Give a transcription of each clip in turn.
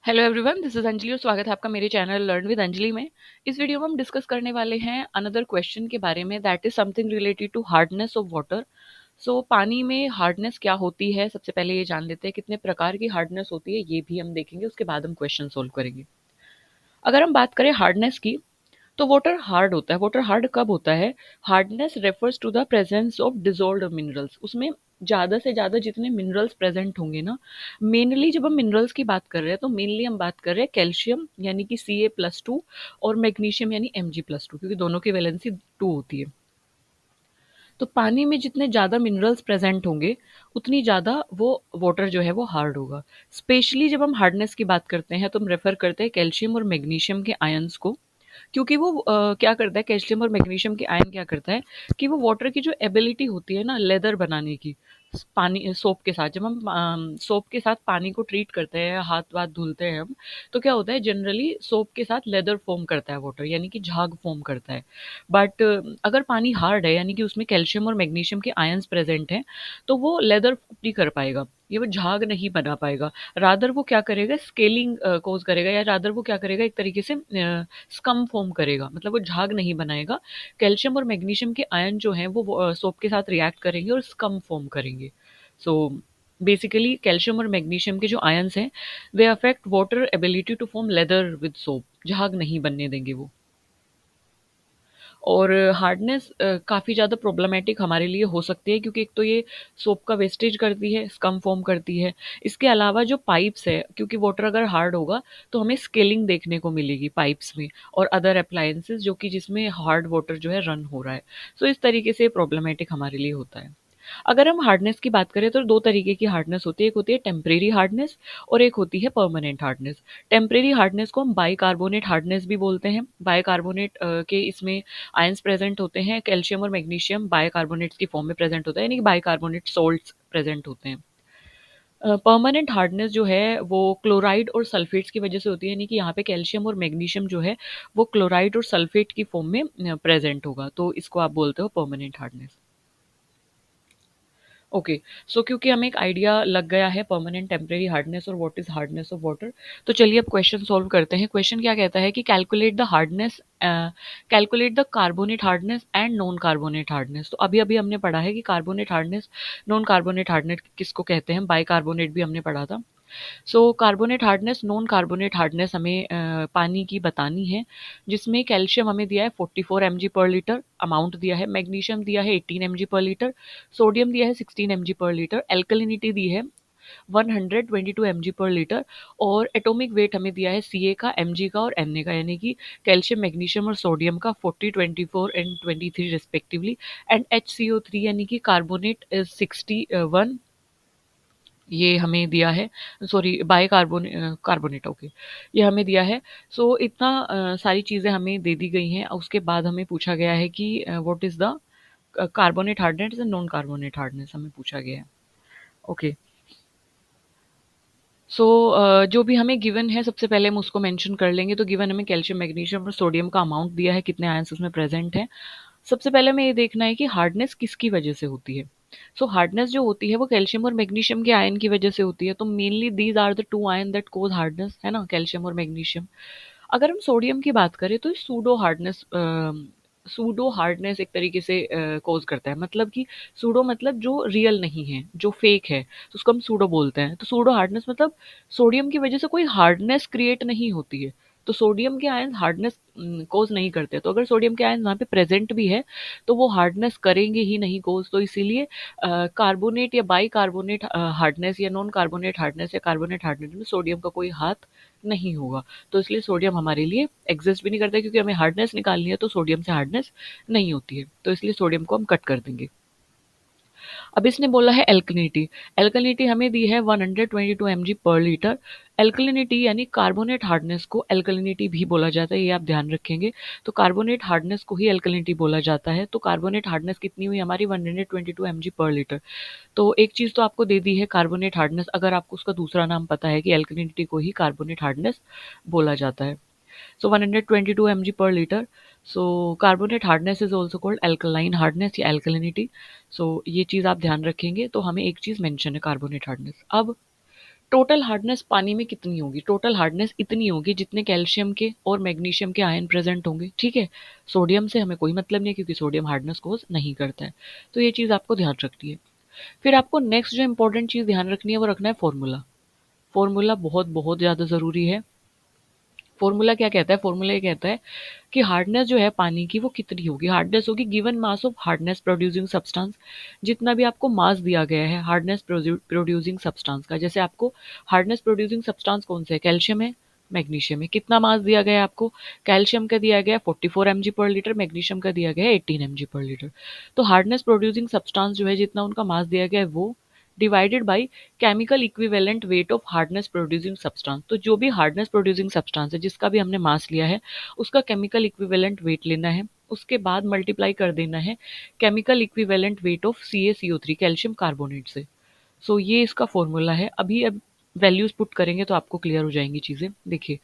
Hello everyone, this is Anjali और स्वागत है आपका मेरे चैनल लर्न विद अंजलि में। इस वीडियो में हम डिस्कस करने वाले हैं अनदर क्वेश्चन के बारे में, that is something related to hardness of water. So पानी में हार्डनेस क्या होती है, सबसे पहले ये जान लेते हैं। कितने प्रकार की हार्डनेस होती है ये भी हम देखेंगे, उसके बाद हम क्वेश्चन सोल्व करेंगे। अगर हम बात करें हार्डनेस की, तो वाटर हार्ड होता है। वाटर हार्ड कब होता है? Hardness refers to the presence of dissolved minerals. उसमें ज़्यादा से ज़्यादा जितने मिनरल्स प्रेजेंट होंगे ना, मेनली जब हम मिनरल्स की बात कर रहे हैं तो मेनली हम बात कर रहे हैं कैल्शियम यानी कि Ca+2 और मैग्नीशियम यानी Mg+2, क्योंकि दोनों की वैलेंसी 2 होती है। तो पानी में जितने ज़्यादा मिनरल्स प्रेजेंट होंगे उतनी ज़्यादा वो वाटर जो है वो हार्ड होगा। स्पेशली जब हम हार्डनेस की बात करते हैं तो हम रेफर करते हैं कैल्शियम और मैग्नीशियम के आयंस को, क्योंकि वो क्या करता है, कैल्शियम और मैग्नीशियम के आयन क्या करता है कि वो वाटर की जो एबिलिटी होती है ना लेदर बनाने की, पानी सोप के साथ, जब हम सोप के साथ पानी को ट्रीट करते हैं, हाथ वाथ धुलते हैं हम, तो क्या होता है जनरली सोप के साथ लेदर फॉर्म करता है वाटर, यानी कि झाग फॉर्म करता है। बट अगर पानी हार्ड है यानी कि उसमें कैल्शियम और मैग्नीशियम के आयंस प्रेजेंट हैं, तो वो लेदर नहीं कर पाएगा, ये वो झाग नहीं बना पाएगा। रादर वो क्या करेगा, स्केलिंग कोज करेगा, या रादर वो क्या करेगा, एक तरीके से स्कम फॉर्म करेगा, मतलब वो झाग नहीं बनाएगा। कैल्शियम और मैग्नीशियम के आयन जो हैं वो सोप के साथ रिएक्ट करेंगे और स्कम फॉर्म करेंगे। सो बेसिकली कैल्शियम और मैग्नीशियम के जो आयंस हैं, they affect water ability to form lather with soap, झाग नहीं बनने देंगे वो। और हार्डनेस काफ़ी ज़्यादा प्रॉब्लमैटिक हमारे लिए हो सकती है, क्योंकि एक तो ये सोप का वेस्टेज करती है, स्कम फॉर्म करती है। इसके अलावा जो पाइप्स है, क्योंकि वाटर अगर हार्ड होगा तो हमें स्केलिंग देखने को मिलेगी पाइप्स में और अदर अप्लायंसेस जो कि जिसमें हार्ड वाटर जो है रन हो रहा है। सो इस तरीके से प्रॉब्लमैटिक हमारे लिए होता है। अगर हम हार्डनेस की बात करें तो दो तरीके की हार्डनेस होती है, एक होती है टेम्परेरी हार्डनेस और एक होती है परमानेंट हार्डनेस। टेम्परेरी हार्डनेस को हम बाइकार्बोनेट हार्डनेस भी बोलते हैं। बाइकार्बोनेट के इसमें आयंस प्रेजेंट होते हैं, कैल्शियम और मैग्नीशियम बाइकार्बोनेट्स की फॉर्म में प्रेजेंट होता है, यानी कि बाइकार्बोनेट सॉल्ट्स प्रेजेंट होते हैं। परमानेंट हार्डनेस जो है वो क्लोराइड और सल्फेट्स की वजह से होती है, यानी कि यहाँ पे कैल्शियम और मैग्नीशियम जो है वो क्लोराइड और सल्फेट की फॉर्म में प्रेजेंट होगा, तो इसको आप बोलते हो परमानेंट हार्डनेस। ओके। सो क्योंकि हमें एक आइडिया लग गया है परमानेंट, टेम्परेरी हार्डनेस और what is hardness of water, तो चलिए अब क्वेश्चन सॉल्व करते हैं। क्वेश्चन क्या कहता है कि calculate the hardness, calculate the carbonate hardness and non carbonate hardness. तो अभी अभी हमने पढ़ा है कि carbonate hardness, non carbonate hardness किसको कहते हैं, बाई कार्बोनेट भी हमने पढ़ा था। So carbonate hardness, non carbonate hardness हमें पानी की बतानी है, जिसमें कैल्शियम हमें दिया है 44 mg/लीटर, अमाउंट दिया है, मैग्नीशियम दिया है 18 mg/लीटर, सोडियम दिया है 16 mg/लीटर, एल्कलिनिटी दी है 122 mg/लीटर, और एटॉमिक वेट हमें दिया है Ca का, Mg का और Na का, यानी कि कैल्शियम मैग्नीशियम और सोडियम का 40, 24 एंड 23 रिस्पेक्टिवली, एंड HCO3 यानी कि कार्बोनेट 61, ये हमें दिया है। सॉरी, बाय कार्बोनेट, ओके, ये हमें दिया है। सो इतना सारी चीज़ें हमें दे दी गई हैं। उसके बाद हमें पूछा गया है कि what is the carbonate hardness and non carbonate hardness हमें पूछा गया है। ओके। सो जो भी हमें गिवन है सबसे पहले हम उसको मेंशन कर लेंगे। तो गिवन हमें कैल्शियम मैग्नीशियम और सोडियम का अमाउंट दिया है, कितने आयंस उसमें प्रेजेंट हैं। सबसे पहले हमें ये देखना है कि हार्डनेस किसकी वजह से होती है। सो हार्डनेस जो होती है वो कैल्शियम और मैग्नीशियम के आयन की वजह से होती है। तो mainly these are the two ion that cause hardness, है ना, कैल्शियम और मैग्नीशियम। अगर हम सोडियम की बात करें तो सूडो हार्डनेस एक तरीके से कोज करता है, मतलब कि सूडो मतलब जो रियल नहीं है, जो फेक है, तो उसको हम सूडो बोलते हैं। तो सूडो हार्डनेस मतलब सोडियम की वजह से कोई हार्डनेस क्रिएट नहीं होती है, तो सोडियम के आयन हार्डनेस कोज नहीं करते। तो अगर सोडियम के आयन वहाँ पे प्रेजेंट भी है तो वो हार्डनेस करेंगे ही नहीं कोज। तो इसीलिए कार्बोनेट या बाई कार्बोनेट हार्डनेस या नॉन कार्बोनेट हार्डनेस या कार्बोनेट हार्डनेस में सोडियम का कोई हाथ नहीं होगा। तो इसलिए सोडियम हमारे लिए एग्जिस्ट भी नहीं करता, क्योंकि हमें हार्डनेस निकालनी है तो सोडियम से हार्डनेस नहीं होती है, तो इसलिए सोडियम को हम कट कर देंगे। अब इसने बोला है एल्कलिनिटी। एल्कलिनिटी हमें दी है 122 mg/लीटर। एल्कलिनिटी यानी कार्बोनेट हार्डनेस को एल्कलिनिटी भी बोला जाता है, ये आप ध्यान रखेंगे। तो कार्बोनेट हार्डनेस को ही एल्कलिनिटी बोला जाता है। तो कार्बोनेट हार्डनेस कितनी हुई हमारी, 122 mg/लीटर। तो एक चीज़ तो आपको दे दी है कार्बोनेट हार्डनेस, अगर आपको उसका दूसरा नाम पता है कि एल्कलिनिटी को ही कार्बोनेट हार्डनेस बोला जाता है। So 122 mg/लीटर। So carbonate hardness is also called alkaline hardness या एल्कलिनिटी। सो ये चीज़ आप ध्यान रखेंगे। तो हमें एक चीज़ मेंशन है कार्बोनेट हार्डनेस। अब टोटल हार्डनेस पानी में कितनी होगी? टोटल हार्डनेस इतनी होगी जितने कैल्शियम के और मैग्नीशियम के आयन प्रेजेंट होंगे, ठीक है? सोडियम से हमें कोई मतलब नहीं है क्योंकि सोडियम हार्डनेस कोज नहीं करता है। तो ये चीज़ आपको ध्यान रखनी है। फिर आपको नेक्स्ट जो इंपॉर्टेंट चीज़ ध्यान रखनी है वो रखना है फॉर्मूला। फॉर्मूला बहुत बहुत ज़्यादा ज़रूरी है। फॉर्मूला क्या कहता है? फॉर्मूला ये कहता है कि हार्डनेस जो है पानी की वो कितनी होगी? हार्डनेस होगी given mass of hardness producing substance. जितना भी आपको मास दिया गया है हार्डनेस प्रोड्यूसिंग सब्सटेंस का, जैसे आपको हार्डनेस प्रोड्यूसिंग सब्सटेंस कौन सा है? कैल्शियम है, मैग्नीशियम है। कितना मास दिया गया है आपको? कैल्शियम का दिया गया है 44 mg पर लीटर, मैग्नीशियम का दिया गया है 18 mg पर लीटर। तो हार्डनेस प्रोड्यूसिंग सब्सटेंस जो है जितना उनका मास दिया गया है वो divided by chemical equivalent weight of hardness producing substance. तो जो भी हार्डनेस प्रोड्यूसिंग सब्सटेंस है जिसका भी हमने मास लिया है उसका केमिकल इक्विवेलेंट वेट लेना है, उसके बाद मल्टीप्लाई कर देना है chemical equivalent weight of CaCO3 calcium carbonate से। सो ये इसका फॉर्मूला है। अभी अब वैल्यूज पुट करेंगे तो आपको क्लियर हो जाएंगी चीजें। देखिए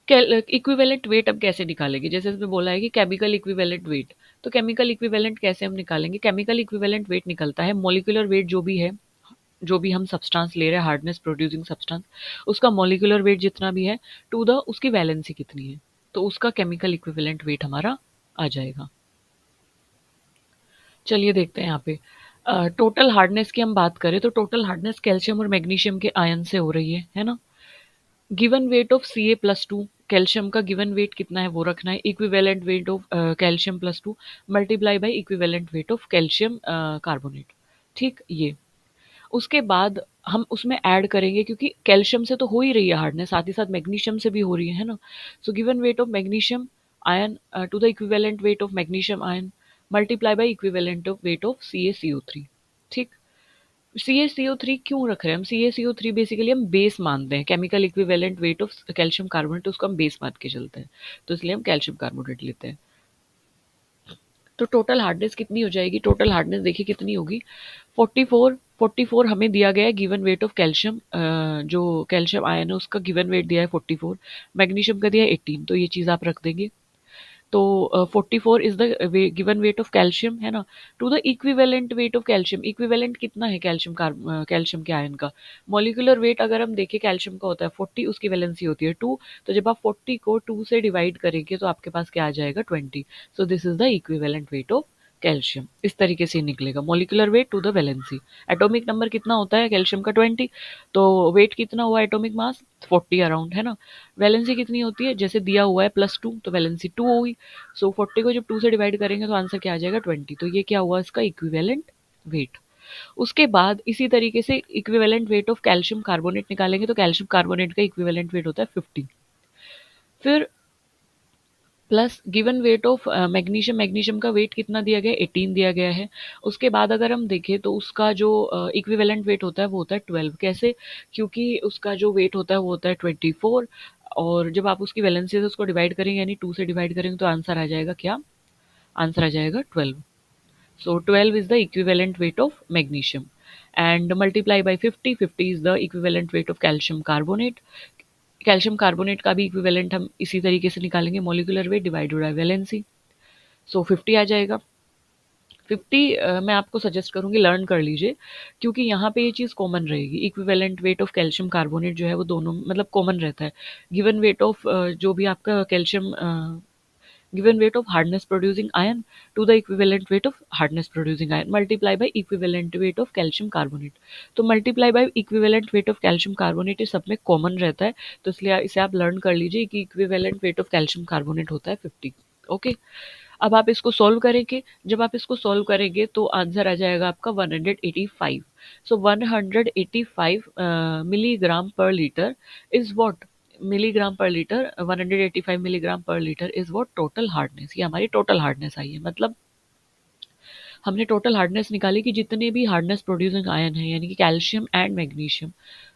इक्विवेलेंट वेट अब कैसे निकालेंगे? जैसे इसमें बोला है कि केमिकल इक्विवेलेंट वेट। तो केमिकल इक्विवेलेंट कैसे हम निकालेंगे? केमिकल इक्विवेलेंट वेट निकलता है मॉलिक्यूलर वेट जो भी है, जो भी हम सब्सटेंस ले रहे हैं हार्डनेस प्रोड्यूसिंग सब्सटेंस, उसका मॉलिक्यूलर वेट जितना भी है टू द उसकी वैलेंसी कितनी है, तो उसका केमिकल इक्विवेलेंट वेट हमारा आ जाएगा। चलिए देखते हैं यहाँ पे टोटल हार्डनेस की हम बात करें तो टोटल हार्डनेस कैल्शियम और मैग्नीशियम के आयन से हो रही है ना? Given weight of Ca+2, calcium का गिवन वेट कितना है वो रखना है, इक्विवेलेंट वेट ऑफ कैल्शियम+2 multiply by equivalent weight of calcium carbonate. ठीक, ये उसके बाद हम उसमें ऐड करेंगे क्योंकि कैल्शियम से तो हो ही रही है हार्डनेस, साथ ही साथ मैग्नीशियम से भी हो रही है ना? So given weight of magnesium ion to the equivalent weight of magnesium ion multiply by equivalent of weight of CaCO3। ठीक, CaCO3 क्यों रख रहे हैं हम? CaCO3 बेसिकली हम बेस मानते हैं, chemical equivalent weight of calcium carbonate, उसको हम बेस मान के चलते हैं, तो इसलिए हम कैल्शियम कार्बोनेट लेते हैं। तो टोटल हार्डनेस कितनी हो जाएगी? टोटल हार्डनेस देखिए कितनी होगी, 44। 44 हमें दिया गया है गिवन वेट ऑफ कैल्शियम, जो कैल्शियम आयन है उसका गिवन वेट दिया है 44, मैग्नीशियम का दिया है 18, तो ये चीज़ आप रख देंगे। तो 44 is the given weight of calcium, है ना? To the equivalent weight of calcium, equivalent कितना है कैल्शियम के आयन का? मॉलिक्यूलर वेट अगर हम देखें कैल्शियम का होता है 40, उसकी वैलेंसी होती है 2, तो जब आप 40 को 2 से डिवाइड करेंगे तो आपके पास क्या आ जाएगा? 20। So this is the equivalent weight of calcium. इस तरीके से निकलेगा molecular weight to the valency. Atomic number कितना होता है कैल्शियम का? 20। तो वेट कितना हुआ? एटॉमिक मास 40 अराउंड, है ना? वैलेंसी कितनी होती है? जैसे दिया हुआ है +2 तो वैलेंसी 2 होगी। सो 40 को जब 2 से डिवाइड करेंगे तो आंसर क्या आ जाएगा? 20। तो ये क्या हुआ इसका इक्विवेलेंट वेट। उसके बाद इसी तरीके से equivalent weight of calcium carbonate निकालेंगे तो कैल्शियम कार्बोनेट का इक्विवेलेंट वेट होता है 50। फिर plus given weight of magnesium, magnesium का वेट कितना दिया गया है? 18 दिया गया है। उसके बाद अगर हम देखें तो उसका जो इक्विवेलेंट वेट होता है वो होता है 12। कैसे? क्योंकि उसका जो वेट होता है वो होता है 24, और जब आप उसकी वैलेंसी से उसको डिवाइड करेंगे यानी 2 से डिवाइड करेंगे तो आंसर आ जाएगा क्या? आंसर आ जाएगा 12। So 12 is the equivalent weight of magnesium and multiply by 50। 50 is the equivalent weight of calcium carbonate. Calcium carbonate का भी इक्विवेलेंट हम इसी तरीके से निकालेंगे, molecular weight divided by valency. So 50 आ जाएगा। 50 मैं आपको सजेस्ट करूंगी लर्न कर लीजिए क्योंकि यहाँ पे ये चीज़ कॉमन रहेगी। Equivalent weight of calcium carbonate जो है वो दोनों मतलब कॉमन रहता है। गिवन वेट ऑफ जो भी आपका calcium, given weight of hardness producing ion to the equivalent weight of hardness producing ion multiply by equivalent weight of calcium carbonate. तो multiply by equivalent weight of calcium carbonate ये सब में common रहता है, तो इसलिए इसे आप लर्न कर लीजिए कि equivalent weight of calcium carbonate होता है 50। ओके, अब आप इसको सॉल्व करेंगे। जब आप इसको सॉल्व करेंगे तो आंसर आ जाएगा आपका 185। सो 185 मिलीग्राम पर लीटर इज व्हाट? मिलीग्राम पर लीटर 185 मिलीग्राम पर litre is what? Total hardness. ये हमारी टोटल हार्डनेस आई है। मतलब हमने टोटल हार्डनेस निकाली कि जितने भी हार्डनेस प्रोड्यूसिंग आयन है यानी कि कैल्शियम एंड मैग्नीशियम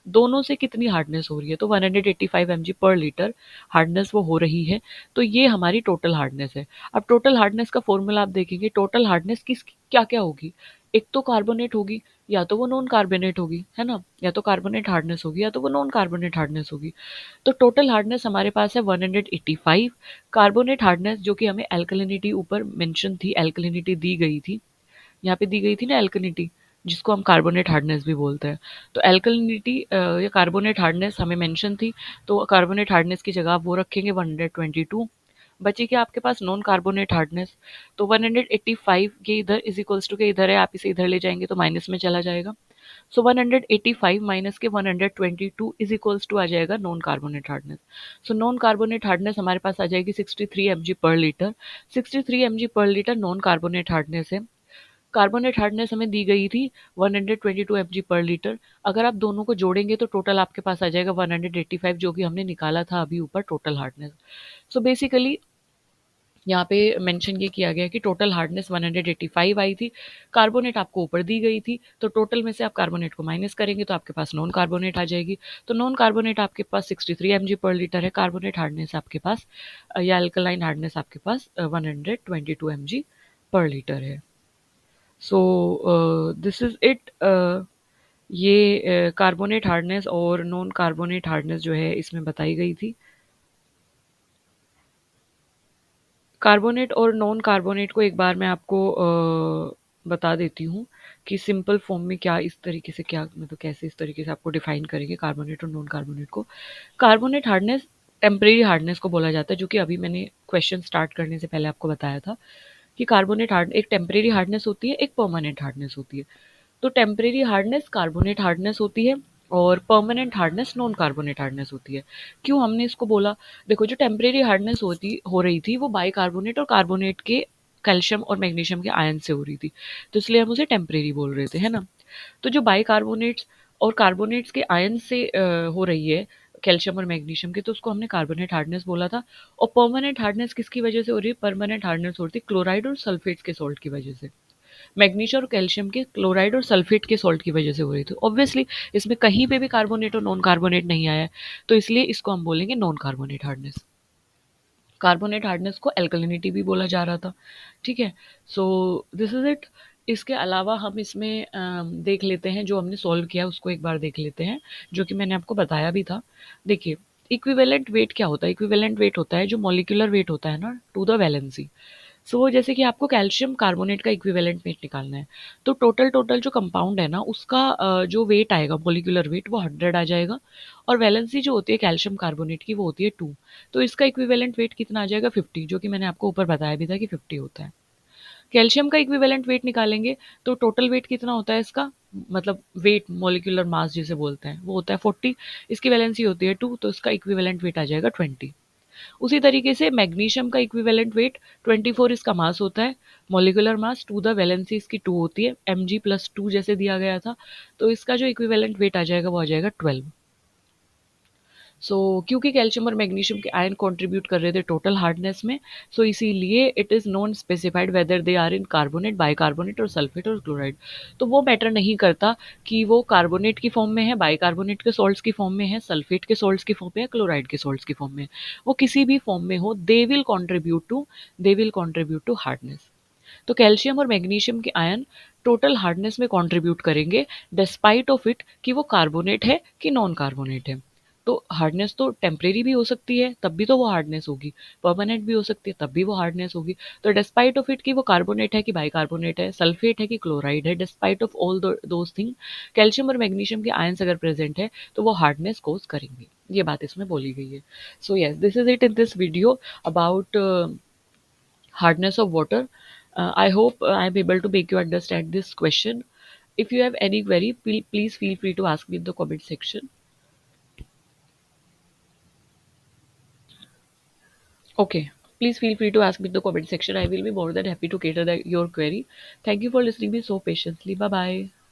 दोनों से कितनी हार्डनेस हो रही है, तो 185 mg पर लीटर हार्डनेस वो हो रही है। तो ये हमारी टोटल हार्डनेस है। अब टोटल हार्डनेस का फॉर्मूला आप देखेंगे, टोटल हार्डनेस किस क्या क्या होगी? एक तो कार्बोनेट होगी, या तो वो नॉन कार्बोनेट होगी, है ना? या तो कार्बोनेट हार्डनेस होगी या तो वो नॉन कार्बोनेट हार्डनेस होगी। तो टोटल हार्डनेस हमारे पास है 185। कार्बोनेट हार्डनेस जो कि हमें एल्कलिनिटी ऊपर मेंशन थी, एल्कलिनिटी दी गई थी, यहाँ पे दी गई थी ना एल्कनिटी, जिसको हम कार्बोनेट हार्डनेस भी बोलते हैं। तो एल्कलिनिटी या कार्बोनेट हार्डनेस हमें मेंशन थी, तो कार्बोनेट हार्डनेस की जगह आप वो रखेंगे 122। बची क्या आपके पास नॉन कार्बोनेट हार्डनेस, तो 185 ये इधर इज इक्वल्स टू के इधर है, आप इसे इधर ले जाएंगे तो माइनस में चला जाएगा। सो 185 माइनस के 122 इज इक्वल्स टू आ जाएगा non carbonate hardness. So non carbonate hardness हमारे पास आ जाएगी 63 mg पर लीटर। 63 mg पर लीटर नॉन कार्बोनेट हार्डनेस है। कार्बोनेट हार्डनेस हमें दी गई थी 122 mg पर लीटर। अगर आप दोनों को जोड़ेंगे तो टोटल आपके पास आ जाएगा 185, जो कि हमने निकाला था अभी ऊपर टोटल हार्डनेस। सो बेसिकली यहाँ पे मेंशन ये किया गया कि टोटल हार्डनेस 185 आई थी, कार्बोनेट आपको ऊपर दी गई थी, तो टोटल में से आप कार्बोनेट को माइनस करेंगे तो आपके पास नॉन कार्बोनेट आ जाएगी। तो नॉन कार्बोनेट आपके पास 63 mg पर लीटर है, कार्बोनेट हार्डनेस आपके पास या अल्कलाइन हार्डनेस आपके पास 122 mg पर लीटर है। सो दिस इज इट। ये कार्बोनेट हार्डनेस और नॉन कार्बोनेट हार्डनेस जो है इसमें बताई गई थी। कार्बोनेट और नॉन कार्बोनेट को एक बार मैं आपको बता देती हूँ कि सिंपल फॉर्म में क्या इस तरीके से क्या मतलब कैसे इस तरीके से आपको डिफाइन करेंगे कार्बोनेट और नॉन कार्बोनेट को। कार्बोनेट हार्डनेस टेम्परेरी हार्डनेस को बोला जाता है, जो कि अभी मैंने क्वेश्चन स्टार्ट करने से पहले आपको बताया था कि कार्बोनेट हार्ड एक टेम्परेरी हार्डनेस होती है, एक परमानेंट हार्डनेस होती है। तो टेम्परेरी हार्डनेस कार्बोनेट हार्डनेस होती है और permanent hardness non carbonate hardness होती है। क्यों हमने इसको बोला? देखो, जो टेम्परेरी हार्डनेस होती हो रही थी वो बाइकार्बोनेट और कार्बोनेट के कैल्शियम और मैग्नीशियम के आयन से हो रही थी, तो इसलिए हम उसे टेम्परेरी बोल रहे थे, है ना। तो जो बाइकार्बोनेट्स और कार्बोनेट्स के आयन से हो रही है कैल्शियम और मैग्नीशियम के, तो उसको हमने कार्बोनेट हार्डनेस बोला था। और परमानेंट हार्डनेस किसकी वजह से हो रही है? परमानेंट हार्डनेस होती है क्लोराइड और सल्फेट्स के सॉल्ट की वजह से। मैग्नीशियम और कैल्शियम के क्लोराइड और सल्फेट के सॉल्ट की वजह से हो रही थी। ऑब्वियसली इसमें कहीं पे भी कार्बोनेट और नॉन कार्बोनेट नहीं आया है, तो इसलिए इसको हम बोलेंगे non carbonate hardness. Carbonate hardness को एल्कलिनिटी भी बोला जा रहा था। ठीक है, सो दिस इज इट। इसके अलावा हम इसमें देख लेते हैं, जो हमने सॉल्व किया उसको एक बार देख लेते हैं, जो कि मैंने आपको बताया भी था। देखिए, इक्विवेलेंट वेट क्या होता है? इक्विवेलेंट वेट होता है जो मॉलिक्यूलर वेट होता है ना टू द वैलेंसी। सो जैसे कि आपको कैल्शियम कार्बोनेट का इक्विवेलेंट वेट निकालना है, तो टोटल टोटल जो कंपाउंड है ना उसका जो वेट आएगा मोलिकुलर वेट वो 100 आ जाएगा। और वैलेंसी जो होती है कैल्शियम कार्बोनेट की वो होती है 2। तो इसका इक्विवेलेंट वेट कितना आ जाएगा? 50, जो कि मैंने आपको ऊपर बताया भी था कि 50 होता है। कैल्शियम का इक्विवेलेंट वेट निकालेंगे तो टोटल वेट कितना होता है इसका, मतलब वेट मोलिकुलर मास जिसे बोलते हैं, वो होता है 40। इसकी वैलेंसी होती है 2, तो इसका इक्विवेलेंट वेट आ जाएगा 20। उसी तरीके से मैग्नीशियम का इक्विवेलेंट वेट 24 इसका मास होता है, molecular mass to the valency इसकी 2 होती है, Mg+2 जैसे दिया गया था। तो इसका जो इक्विवेलेंट वेट आ जाएगा वो आ जाएगा 12। क्योंकि कैल्शियम और मैग्नीशियम के आयन कंट्रीब्यूट कर रहे थे टोटल हार्डनेस में, इसीलिए it is non specified whether they are in carbonate, bicarbonate और सल्फेट और क्लोराइड। तो वो मैटर नहीं करता कि वो कार्बोनेट की फॉर्म में है, बाइकार्बोनेट के सॉल्ट्स की फॉर्म में है, सल्फेट के सॉल्ट्स की फॉर्म में है, क्लोराइड के सॉल्ट्स की फॉर्म में है। वो किसी भी फॉर्म में हो, they will contribute to hardness. तो कैल्शियम और मैग्नीशियम के आयन टोटल हार्डनेस में कंट्रीब्यूट करेंगे, डिस्पाइट ऑफ इट कि वो कार्बोनेट है कि नॉन कार्बोनेट है। तो हार्डनेस तो टेम्परेरी भी हो सकती है, तब भी तो वो हार्डनेस होगी, परमानेंट भी हो सकती है, तब भी वो हार्डनेस होगी। तो डिस्पाइट ऑफ इट कि वो कार्बोनेट है कि बाइकार्बोनेट है, सल्फेट है कि क्लोराइड है, despite of all those thing, calcium और मैग्नीशियम के आयंस अगर प्रेजेंट है तो वो हार्डनेस कोज करेंगे। ये बात इसमें बोली गई है। So yes, this is it in this video about hardness of water. I hope I am able to make you understand this question. If you have any query, please feel free to ask me in the comment section. Okay, please feel free to ask me in the comment section. I will be more than happy to cater your query. Thank you for listening me so patiently. Bye bye.